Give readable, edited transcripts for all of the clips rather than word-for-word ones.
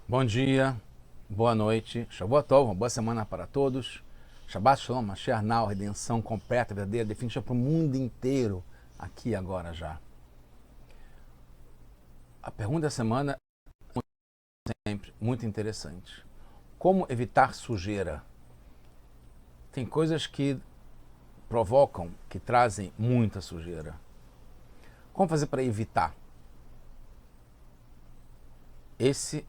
Bom dia, boa noite, Shavuot Tov, uma boa semana para todos. Shabbat Shalom, Mashiach Now, redenção completa, verdadeira, definitiva para o mundo inteiro, aqui e agora já. A pergunta da semana é sempre muito interessante. Como evitar sujeira? Tem coisas que provocam, que trazem muita sujeira. Como fazer para evitar? Esse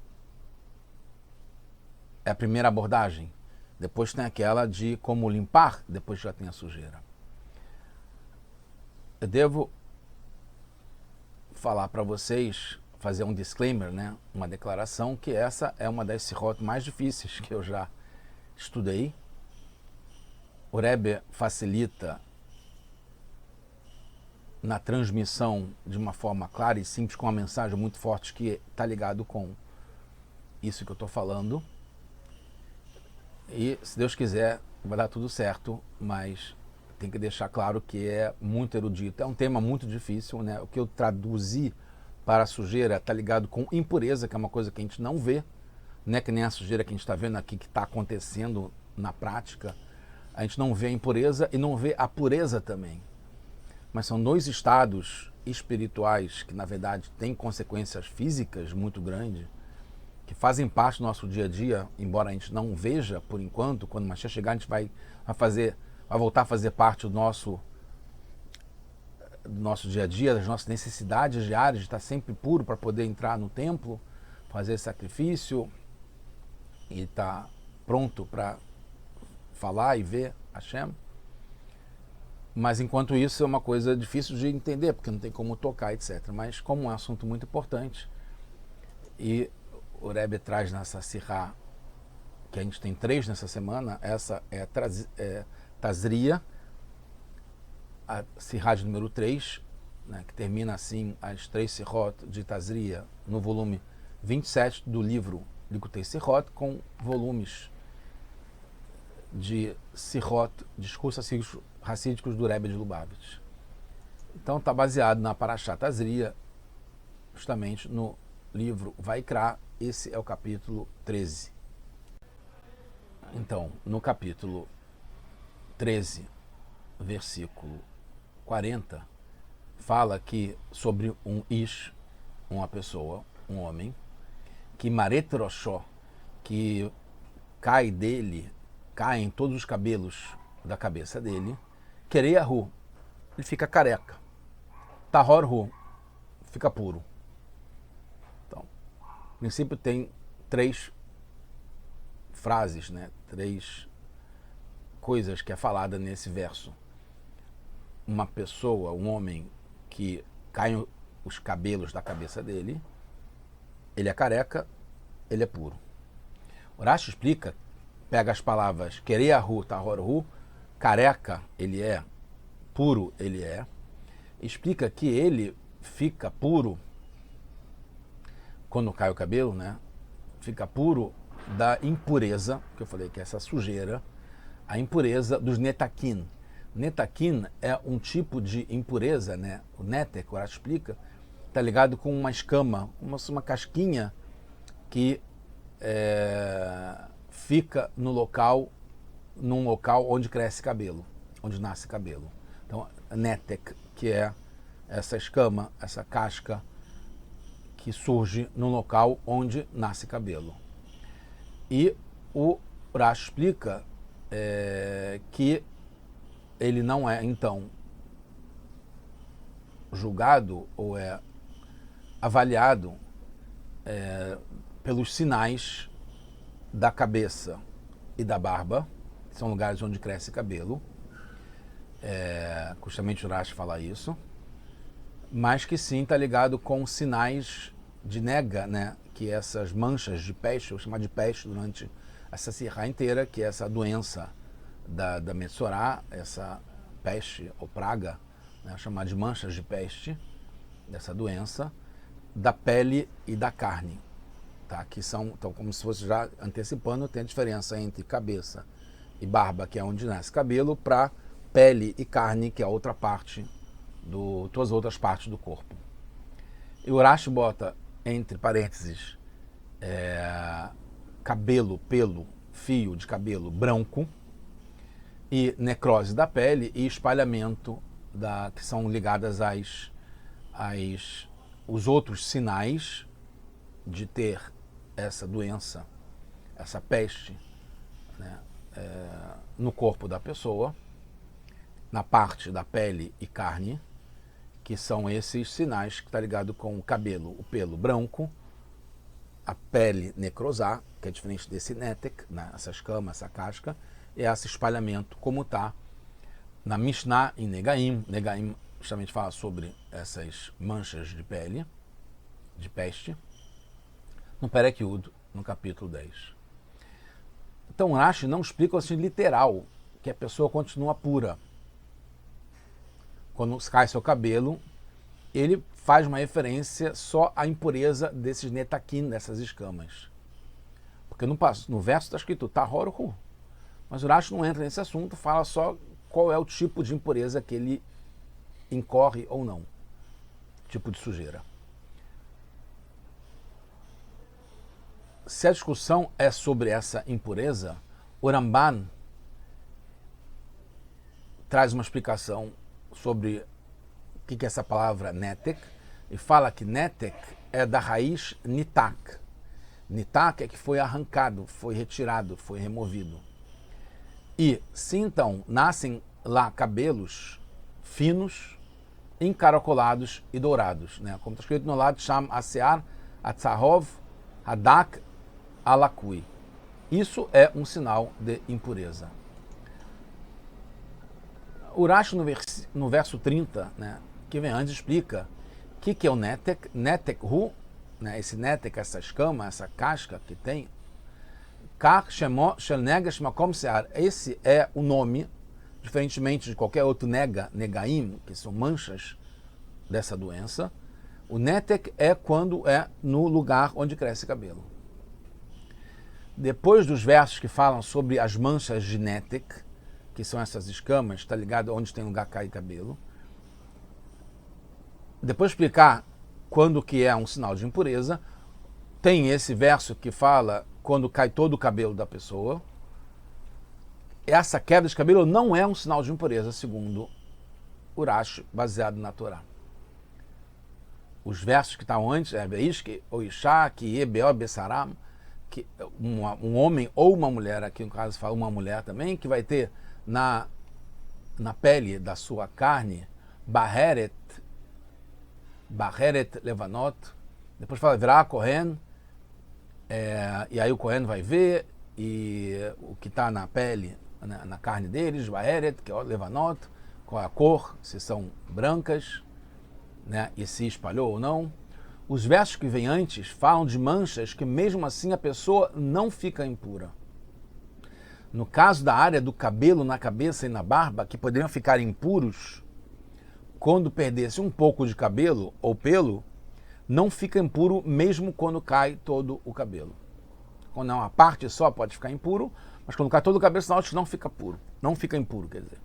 é a primeira abordagem. Depois tem aquela de como limpar depois que já tem a sujeira. Eu devo falar para vocês, fazer um disclaimer, né? Uma declaração, que essa é uma das sirot mais difíceis que eu já estudei. O Rebbe facilita na transmissão de uma forma clara e simples, com uma mensagem muito forte que está ligado com isso que eu estou falando. E, se Deus quiser, vai dar tudo certo, mas tem que deixar claro que é muito erudito. É um tema muito difícil, né? O que eu traduzi para a sujeira está ligado com impureza, que é uma coisa que a gente não vê, né? Que nem a sujeira que a gente está vendo aqui, que está acontecendo na prática. A gente não vê a impureza e não vê a pureza também. Mas são dois estados espirituais que, na verdade, têm consequências físicas muito grandes, que fazem parte do nosso dia a dia, embora a gente não veja por enquanto. Quando o Mashiach chegar, a gente vai voltar a fazer parte do nosso dia a dia, das nossas necessidades diárias, de estar sempre puro para poder entrar no templo, fazer sacrifício e estar pronto para falar e ver Hashem. Mas enquanto isso é uma coisa difícil de entender, porque não tem como tocar, etc. Mas como é um assunto muito importante, e o Rebbe traz nessa sirá, que a gente tem 3 nessa semana, essa é Tazria, a sirá de número 3, né, que termina assim as 3 sirot de Tazria, no volume 27 do livro Likutei Sirot, com volumes de sirot, discursos racídicos do Rebbe de Lubavitch. Então está baseado na Parashat Tazria, justamente no livro Vaikra. Esse é o capítulo 13. Então, no capítulo 13, versículo 40, fala que sobre um ish, uma pessoa, um homem, que maret roshó, que caem todos os cabelos da cabeça dele, kereyahu, ele fica careca, tahor-hu, fica puro. Então, no princípio tem 3 frases, né? 3 coisas que é falada nesse verso. Uma pessoa, um homem que caem os cabelos da cabeça dele, ele é careca, ele é puro. O Rashi explica, pega as palavras kereyahu, tahor-hu, careca ele é, puro ele é, explica que ele fica puro quando cai o cabelo, né? Fica puro da impureza, que eu falei que é essa sujeira, a impureza dos netakin. Netakin é um tipo de impureza, né? O neter, que o Rashi explica, está ligado com uma escama, uma casquinha que fica num local onde cresce cabelo, onde nasce cabelo. Então, netek, que é essa escama, essa casca que surge num local onde nasce cabelo. E o Rashi explica que ele não é, então, julgado ou é avaliado pelos sinais da cabeça e da barba, que são lugares onde cresce cabelo. Justamente o Rashi fala isso, mas que sim está ligado com sinais de nega, né? Que essas manchas de peste, eu vou chamar de peste durante essa sirá inteira, que é essa doença da Metsorá, essa peste ou praga, né? Chamar de manchas de peste, dessa doença, da pele e da carne. Tá? Que são, então, como se fosse já antecipando, tem a diferença entre cabeça e barba, que é onde nasce cabelo, para pele e carne, que é a outra parte, todas as outras partes do corpo. E o Rashi bota, entre parênteses, cabelo, pelo, fio de cabelo branco, e necrose da pele e espalhamento que são ligadas os outros sinais de ter essa doença, essa peste, né, no corpo da pessoa, na parte da pele e carne, que são esses sinais que está ligado com o cabelo, o pelo branco, a pele necrosar, que é diferente desse netek, né, essa escama, essa casca, e esse espalhamento, como está na Mishnah em Negaim. Negaim justamente fala sobre essas manchas de pele, de peste, no Perek Yud, no capítulo 10. Então Rashi não explica assim literal, que a pessoa continua pura. Quando cai seu cabelo, ele faz uma referência só à impureza desses netakim, dessas escamas. Porque no verso está escrito Tahor Hu. Mas o Rashi não entra nesse assunto, fala só qual é o tipo de impureza que ele incorre ou não. Tipo de sujeira. Se a discussão é sobre essa impureza, o Ramban traz uma explicação sobre o que é essa palavra netek, e fala que netek é da raiz nitak. Nitak é que foi arrancado, foi retirado, foi removido. E se então nascem lá cabelos finos, encaracolados e dourados, né? Como está escrito no lado, Sham Asear Atzahov Hadak Alakui. Isso é um sinal de impureza. O Rashi no verso 30, né, que vem antes, explica o que é o netek. Netek hu, né, esse netek, essa escama, essa casca que tem, esse é o nome, diferentemente de qualquer outro negaim, que são manchas dessa doença. O netek é quando é no lugar onde cresce cabelo. Depois dos versos que falam sobre as manchas de netek, que são essas escamas, está ligado onde tem lugar cai cabelo. Depois explicar quando que é um sinal de impureza, tem esse verso que fala quando cai todo o cabelo da pessoa. Essa queda de cabelo não é um sinal de impureza, segundo o Rashi, baseado na Torá. Os versos que estão antes, Beishke, ou Isha, que Yebeo Besaram, que um homem ou uma mulher, aqui no caso fala uma mulher também, que vai ter na pele da sua carne, Baheret Levanot, depois fala Virá Kohen, e aí o Kohen vai ver, e o que está na pele, na carne deles, Baheret, que é o Levanot, qual é a cor, se são brancas, né, e se espalhou ou não. Os versos que vêm antes falam de manchas que mesmo assim a pessoa não fica impura. No caso da área do cabelo na cabeça e na barba, que poderiam ficar impuros, quando perdesse um pouco de cabelo ou pelo, não fica impuro mesmo quando cai todo o cabelo. Quando é uma parte só pode ficar impuro, mas quando cai todo o cabelo, sinal não fica puro. Não fica impuro, quer dizer.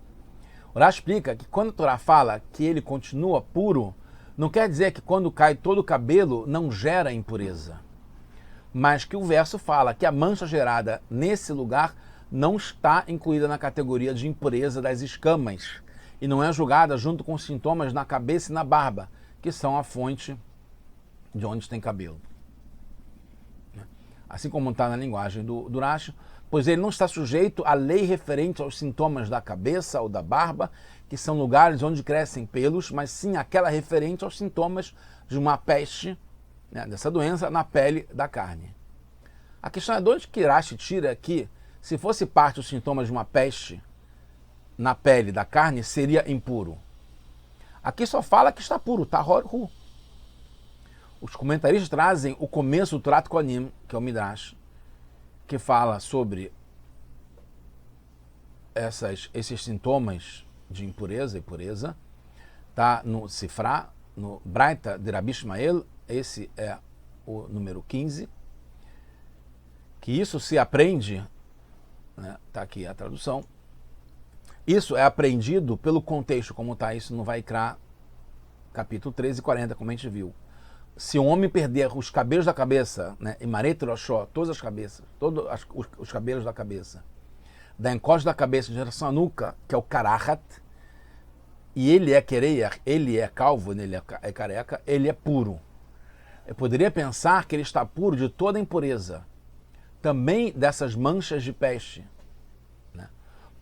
O Rashi explica que quando a Torá fala que ele continua puro, não quer dizer que quando cai todo o cabelo não gera impureza. Mas que o verso fala que a mancha gerada nesse lugar não está incluída na categoria de impureza das escamas e não é julgada junto com sintomas na cabeça e na barba, que são a fonte de onde tem cabelo. Assim como está na linguagem do Rashi, pois ele não está sujeito à lei referente aos sintomas da cabeça ou da barba, que são lugares onde crescem pelos, mas sim aquela referente aos sintomas de uma peste, né, dessa doença, na pele da carne. A questão é de onde que Rashi tira que, se fosse parte dos sintomas de uma peste na pele da carne, seria impuro. Aqui só fala que está puro, Tahor Hu. Os comentaristas trazem o começo do Trato Kohanim, que é o Midrash, que fala sobre esses sintomas de impureza e pureza. Está no Sifra, no Braita de Rabi Ishmael, esse é o número 15, que isso se aprende, né, tá aqui a tradução, isso é aprendido pelo contexto, como está isso no Vaikra, capítulo 13 e 40, como a gente viu. se o homem perder os cabelos da cabeça, né, e Maret Roshó, todas as cabeças, todos os cabelos da cabeça, da encosta da cabeça em direção à nuca, que é o Karahat, e ele é quereia, ele é calvo, ele é careca, ele é puro. Eu poderia pensar que ele está puro de toda impureza, também dessas manchas de peste, né?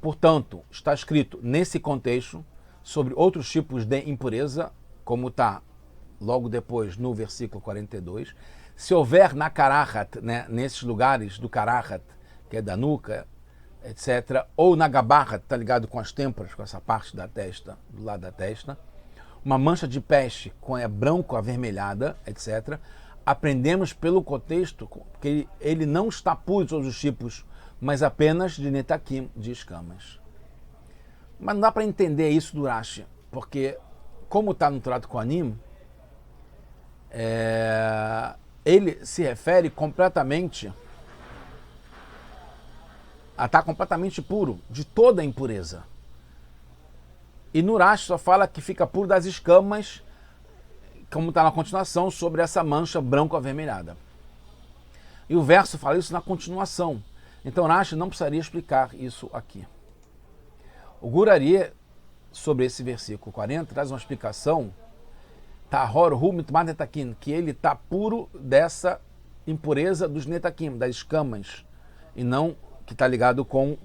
Portanto, está escrito nesse contexto sobre outros tipos de impureza, como está logo depois no versículo 42. Se houver na Karahat, né, nesses lugares do Karahat, que é da nuca, etc., ou na Gabarra, está ligado com as têmporas, com essa parte da testa, do lado da testa, uma mancha de peste branco avermelhada, etc., aprendemos pelo contexto que ele não está puro de todos os tipos, mas apenas de netakim, de escamas. Mas não dá para entender isso do Rashi, porque como está no Trato Kohanim, ele se refere completamente a estar completamente puro de toda a impureza. E no Rashi só fala que fica puro das escamas, como está na continuação, sobre essa mancha branco-avermelhada. E o verso fala isso na continuação. Então Rashi não precisaria explicar isso aqui. O Gurarie, sobre esse versículo 40, traz uma explicação, que ele está puro dessa impureza dos netakim, das escamas, e não que está ligado com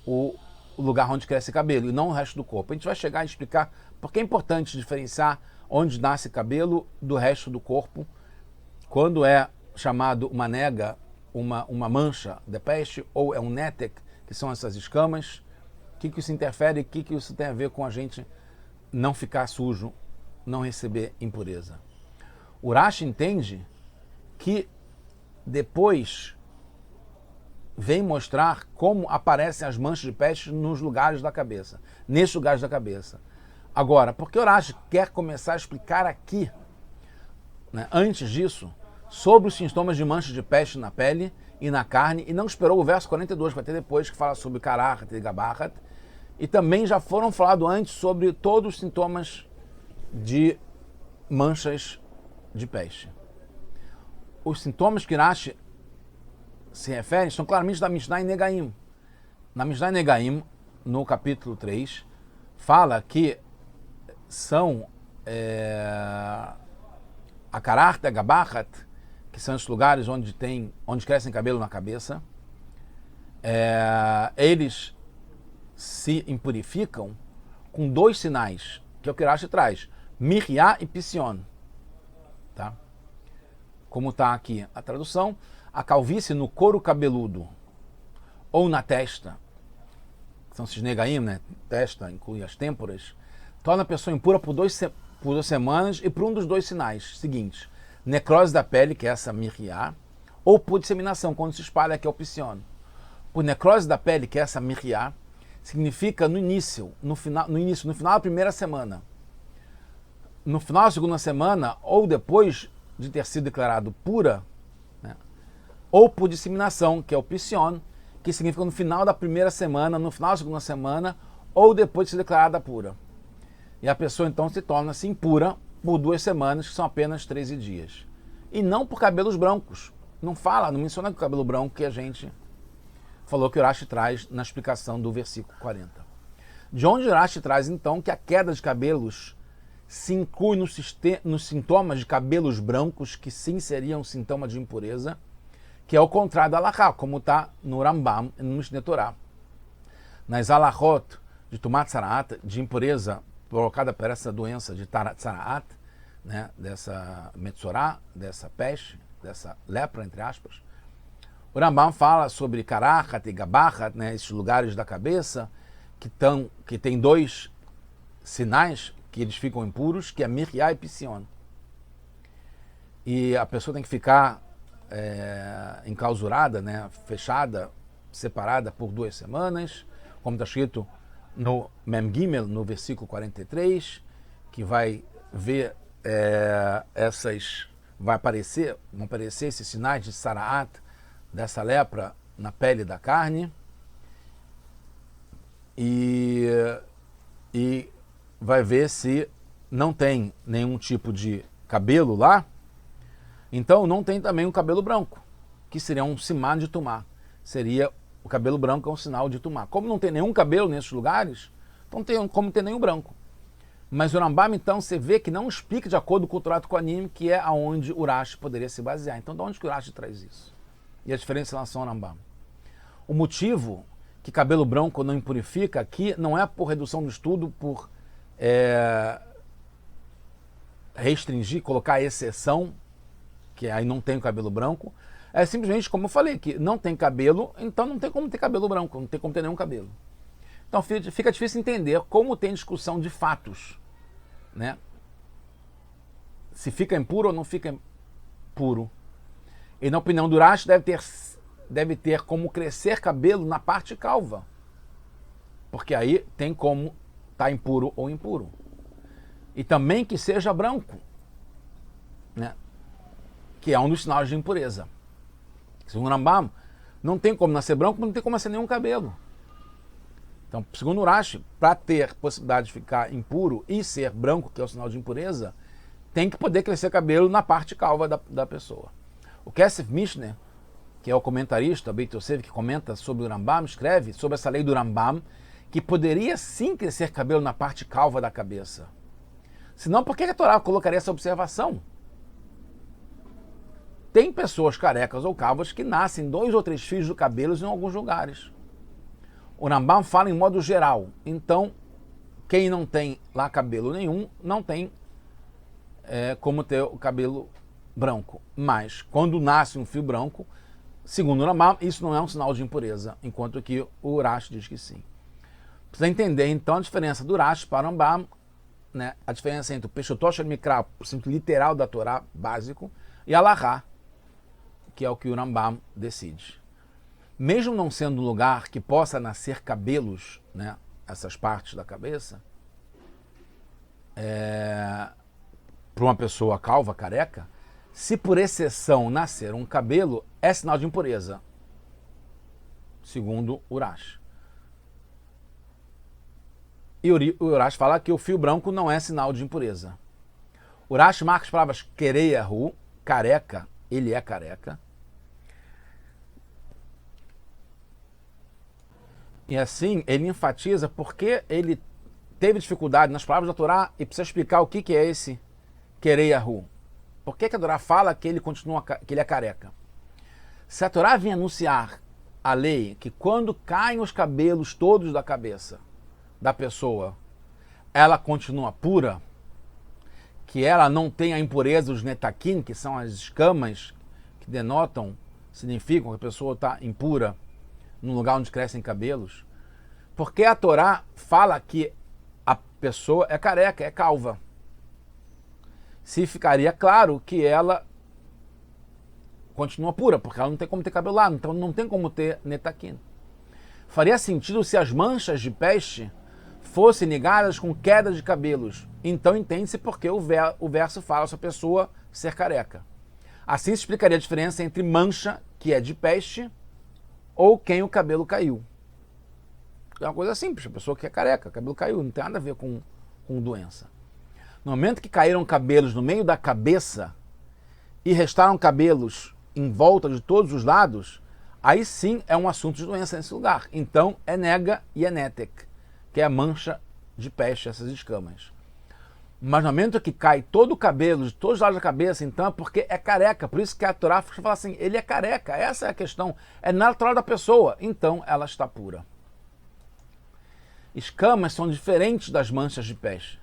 o lugar onde cresce cabelo, e não o resto do corpo. A gente vai chegar a explicar porque é importante diferenciar onde nasce cabelo do resto do corpo, quando é chamado uma nega, uma mancha de peste, ou é um netek, que são essas escamas, o que isso interfere, o que isso tem a ver com a gente não ficar sujo, não receber impureza. O Rashi entende que depois vem mostrar como aparecem as manchas de peste nos lugares da cabeça, nesses lugares da cabeça. Agora, por que o Rashi quer começar a explicar aqui, né, antes disso, sobre os sintomas de manchas de peste na pele e na carne, e não esperou o verso 42, para ter depois, que fala sobre Karahat e Gabarrat, e também já foram falados antes sobre todos os sintomas de manchas de peste. Os sintomas que Rashi se refere são claramente da Mishnah em Negaim. Na Mishnah em Negaim, no capítulo 3, fala que são a Karahat e a Gabarrat, que são os lugares onde crescem cabelo na cabeça, eles se impurificam com dois sinais, que é o que Rashi traz, Mirya e Pision. Tá? Como está aqui a tradução, a calvície no couro cabeludo ou na testa, são esses negaim, né? Testa inclui as têmporas, torna a pessoa impura por 2 semanas e por um dos dois sinais seguintes, necrose da pele, que é essa mirriá, ou por disseminação, quando se espalha, que é o pision. Por necrose da pele, que é essa mirriá, significa no final da primeira semana. No final da segunda semana, ou depois de ter sido declarado pura, né, ou por disseminação, que é o pision, que significa no final da primeira semana, no final da segunda semana, ou depois de ser declarada pura. E a pessoa então se torna-se impura por 2 semanas, que são apenas 13 dias. E não por cabelos brancos. Não menciona que o cabelo branco que a gente falou que o Rashi traz na explicação do versículo 40. De onde o Rashi traz então que a queda de cabelos se inclui nos sintomas de cabelos brancos, que sim seriam sintoma de impureza, que é o contrário da Halachá, como está no Rambam e no Mishneh Torah. Nas Halachot de Tumat Tzaraat, de impureza provocada por essa doença de Tzaraat, né, dessa Metzorá, dessa peste, dessa lepra, entre aspas, o Rambam fala sobre Karahat e Gabarrat, né, esses lugares da cabeça que tem 2 sinais que eles ficam impuros, que é Mirriá e Pision. E a pessoa tem que ficar enclausurada, né, fechada, separada por 2 semanas, como está escrito no Mem Gimel, no versículo 43, que vai ver vão aparecer esses sinais de Saraat, dessa lepra na pele da carne, e vai ver se não tem nenhum tipo de cabelo lá, Então não tem também o cabelo branco, que seria um simã de tumá. Seria o cabelo branco é um sinal de tumá. Como não tem nenhum cabelo nesses lugares, então tem como ter nenhum branco. Mas o Rambam, então, você vê que não explica de acordo com o Torat Kohanim, que é aonde o Rashi poderia se basear. Então, de onde que o Rashi traz isso? E a diferença em relação ao Rambam? O motivo que cabelo branco não impurifica aqui não é por redução do estudo, por restringir, colocar exceção, que aí não tem o cabelo branco, é simplesmente, como eu falei, que não tem cabelo, então não tem como ter cabelo branco, não tem como ter nenhum cabelo. Então fica difícil entender como tem discussão de fatos, né? Se fica impuro ou não fica puro. E na opinião do Rashi deve ter como crescer cabelo na parte calva, porque aí tem como estar impuro ou impuro. E também que seja branco, né? Que é um dos sinais de impureza. Segundo o Rambam, não tem como nascer branco, mas não tem como nascer nenhum cabelo. Então, segundo o Rashi, para ter possibilidade de ficar impuro e ser branco, que é o sinal de impureza, tem que poder crescer cabelo na parte calva da pessoa. O Kesef Mishneh, que é o comentarista, Beit Yosef, que comenta sobre o Rambam, escreve sobre essa lei do Rambam, que poderia sim crescer cabelo na parte calva da cabeça. Senão, por que a Torá colocaria essa observação? Tem pessoas carecas ou calvas que nascem 2 ou 3 fios de cabelos em alguns lugares. O Rambam fala em modo geral. Então, quem não tem lá cabelo nenhum, não tem como ter o cabelo branco. Mas, quando nasce um fio branco, segundo o Rambam, isso não é um sinal de impureza, enquanto que o Rashi diz que sim. Precisa entender, então, a diferença do Rashi para o Rambam, né? A diferença entre o Peshutosh Mikra, o sentido literal da Torá, básico, e a Lahá, que é o que o Rambam decide. Mesmo não sendo um lugar que possa nascer cabelos, né, essas partes da cabeça, para uma pessoa calva, careca, se por exceção nascer um cabelo, é sinal de impureza, segundo o Rashi. E o Rashi fala que o fio branco não é sinal de impureza. O Rashi marca as palavras kereiahu, careca, ele é careca. E assim, ele enfatiza porque ele teve dificuldade nas palavras da Torá e precisa explicar o que é esse kereiahu. Por que a Torá fala que ele que ele é careca? Se a Torá vinha anunciar a lei que quando caem os cabelos todos da cabeça da pessoa, ela continua pura, que ela não tem a impureza dos netakim, que são as escamas que denotam, significam que a pessoa está impura, num lugar onde crescem cabelos, porque a Torá fala que a pessoa é careca, é calva. Se ficaria claro que ela continua pura, porque ela não tem como ter cabelo lá, então não tem como ter netaquim. Faria sentido se as manchas de peste fossem ligadas com queda de cabelos. Então entende-se porque o verso fala sobre a pessoa ser careca. Assim se explicaria a diferença entre mancha, que é de peste, ou quem o cabelo caiu. É uma coisa simples, a pessoa que é careca, o cabelo caiu, não tem nada a ver com doença. No momento que caíram cabelos no meio da cabeça e restaram cabelos em volta de todos os lados, aí sim é um assunto de doença nesse lugar. Então é nega e é netek, que é a mancha de peste, essas escamas. Mas no momento que cai todo o cabelo de todos os lados da cabeça, então é porque é careca. Por isso que a Torá fala assim, ele é careca. Essa é a questão. É natural da pessoa. Então ela está pura. Escamas são diferentes das manchas de peste.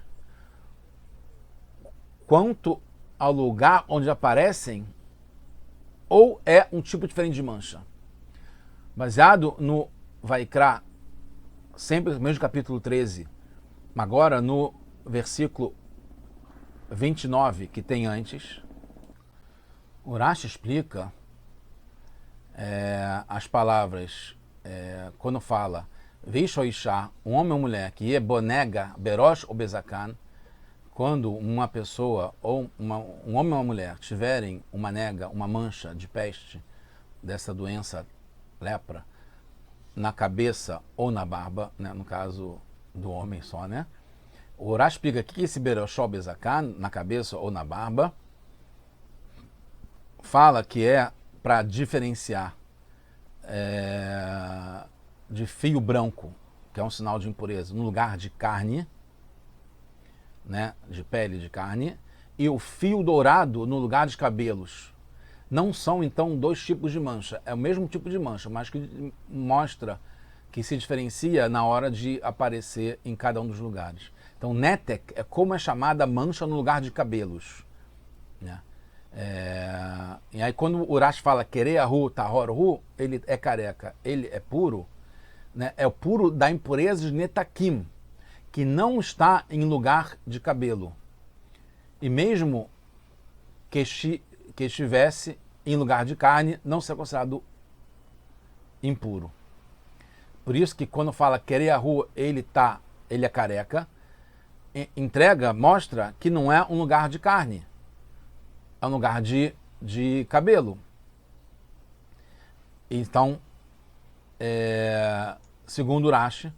Quanto ao lugar onde aparecem, ou é um tipo diferente de mancha. Baseado no Vaikra, sempre no mesmo capítulo 13, agora no versículo 29 que tem antes, o Rashi explica as palavras quando fala Vish ou Isha, um homem ou mulher, que é bonega, berosh ou bezakan, quando uma pessoa ou um homem ou uma mulher tiverem uma nega, uma mancha de peste dessa doença lepra na cabeça ou na barba, né, no caso do homem só, né? O Rashi explica que esse berosh ou bezakan, na cabeça ou na barba, fala que é para diferenciar de fio branco, que é um sinal de impureza, no lugar de carne, né, de pele de carne, e o fio dourado no lugar de cabelos. Não são, então, dois tipos de mancha. É o mesmo tipo de mancha, mas que mostra que se diferencia na hora de aparecer em cada um dos lugares. Então, netek é como é chamada mancha no lugar de cabelos, né? E aí, quando o Urash fala Kereahu, Tahorhu, ele é careca, ele é puro, né? É o puro da impureza de Netakim, que não está em lugar de cabelo. E mesmo que estivesse em lugar de carne, não será considerado impuro. Por isso que quando fala Kereahu, ele é careca, mostra que não é um lugar de carne, é um lugar de cabelo. Então, segundo Urash,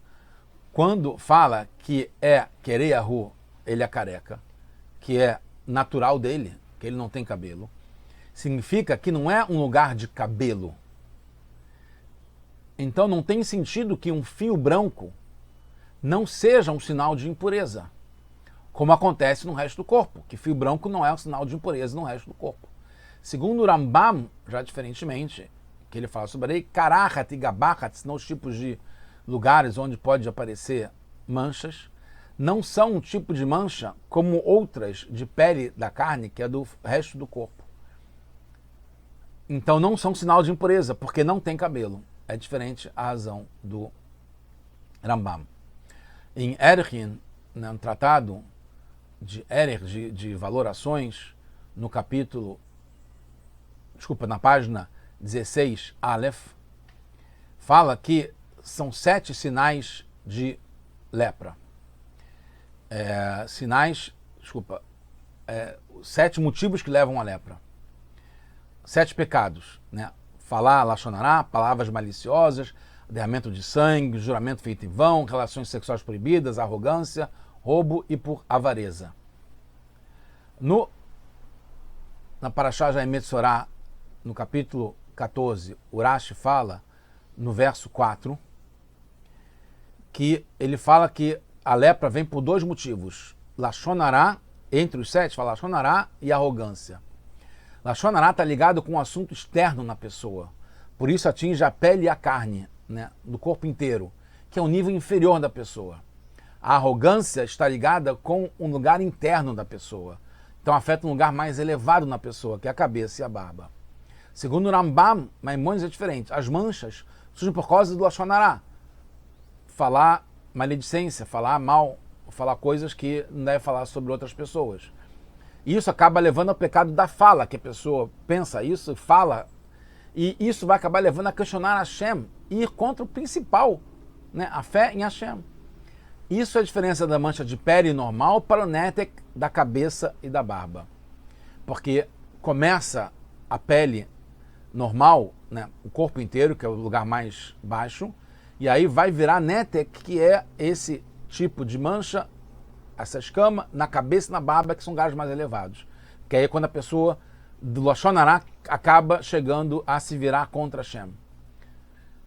quando fala que é Kereahu, ele é careca, que é natural dele, que ele não tem cabelo, significa que não é um lugar de cabelo. Então não tem sentido que um fio branco não seja um sinal de impureza, como acontece no resto do corpo, que fio branco não é um sinal de impureza no resto do corpo. Segundo o Rambam, já diferentemente, que ele fala sobre aí, Karahat e Gabahat são os tipos de lugares onde pode aparecer manchas, não são um tipo de mancha como outras de pele da carne, que é do resto do corpo. Então não são sinal de impureza, porque não tem cabelo. É diferente a razão do Rambam. Em Erchin, no tratado de Erer, de valorações, na página 16, Aleph, fala que são 7 sinais de lepra. 7 motivos que levam à lepra. 7 pecados, né? Falar lashon hará, palavras maliciosas, derramamento de sangue, juramento feito em vão, relações sexuais proibidas, arrogância, roubo e por avareza. Na Parashá Emet Sorá, no capítulo 14, Urash fala, no verso 4, que ele fala que a lepra vem por 2 motivos. Lashon hará, entre os 7, fala lashon hará e arrogância. Lashon hará está ligado com um assunto externo na pessoa. Por isso atinge a pele e a carne, né, do corpo inteiro, que é um nível inferior da pessoa. A arrogância está ligada com um lugar interno da pessoa. Então afeta um lugar mais elevado na pessoa, que é a cabeça e a barba. Segundo o Rambam, Maimônides é diferente. As manchas surgem por causa do lashon hará. Falar maledicência, falar mal, falar coisas que não deve falar sobre outras pessoas. E isso acaba levando ao pecado da fala, que a pessoa pensa isso, fala, e isso vai acabar levando a questionar Hashem e ir contra o principal, né, a fé em Hashem. Isso é a diferença da mancha de pele normal para o netek da cabeça e da barba. Porque começa a pele normal, né, o corpo inteiro, que é o lugar mais baixo, e aí vai virar netek, que é esse tipo de mancha, essa escama, na cabeça e na barba, que são lugares mais elevados. Que aí é quando a pessoa do lashon hará acaba chegando a se virar contra Hashem.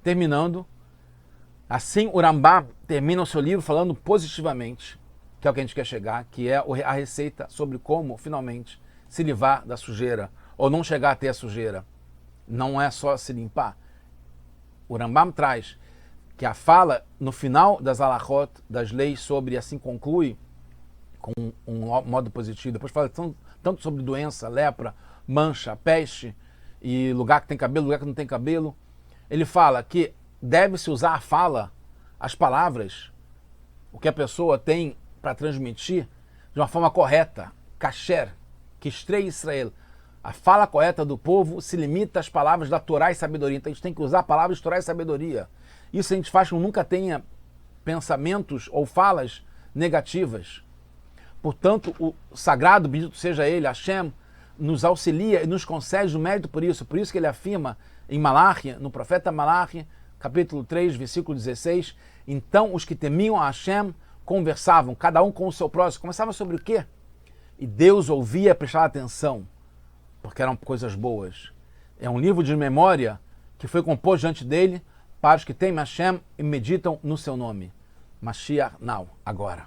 Terminando, assim o Rambam termina o seu livro falando positivamente, que é o que a gente quer chegar, que é a receita sobre como, finalmente, se livrar da sujeira, ou não chegar a ter a sujeira. Não é só se limpar. O Rambam traz que a fala, no final das halachot, das leis sobre, assim conclui, com um modo positivo, depois fala tanto sobre doença, lepra, mancha, peste, e lugar que tem cabelo, lugar que não tem cabelo. Ele fala que deve-se usar a fala, as palavras, o que a pessoa tem para transmitir, de uma forma correta, kasher, Kishrei Israel. A fala correta do povo se limita às palavras da Torá e sabedoria. Então a gente tem que usar palavras de Torá e sabedoria. Isso a gente faz com que nunca tenha pensamentos ou falas negativas. Portanto, o sagrado, bendito seja ele, Hashem, nos auxilia e nos concede o mérito por isso. Por isso que ele afirma em Malachi, no profeta Malachi, capítulo 3, versículo 16, então os que temiam a Hashem conversavam, cada um com o seu próximo. Conversavam sobre o quê? E Deus ouvia e prestava atenção. porque eram coisas boas. É um livro de memória que foi composto diante dele para os que temem Hashem e meditam no seu nome. Mashiach now, agora.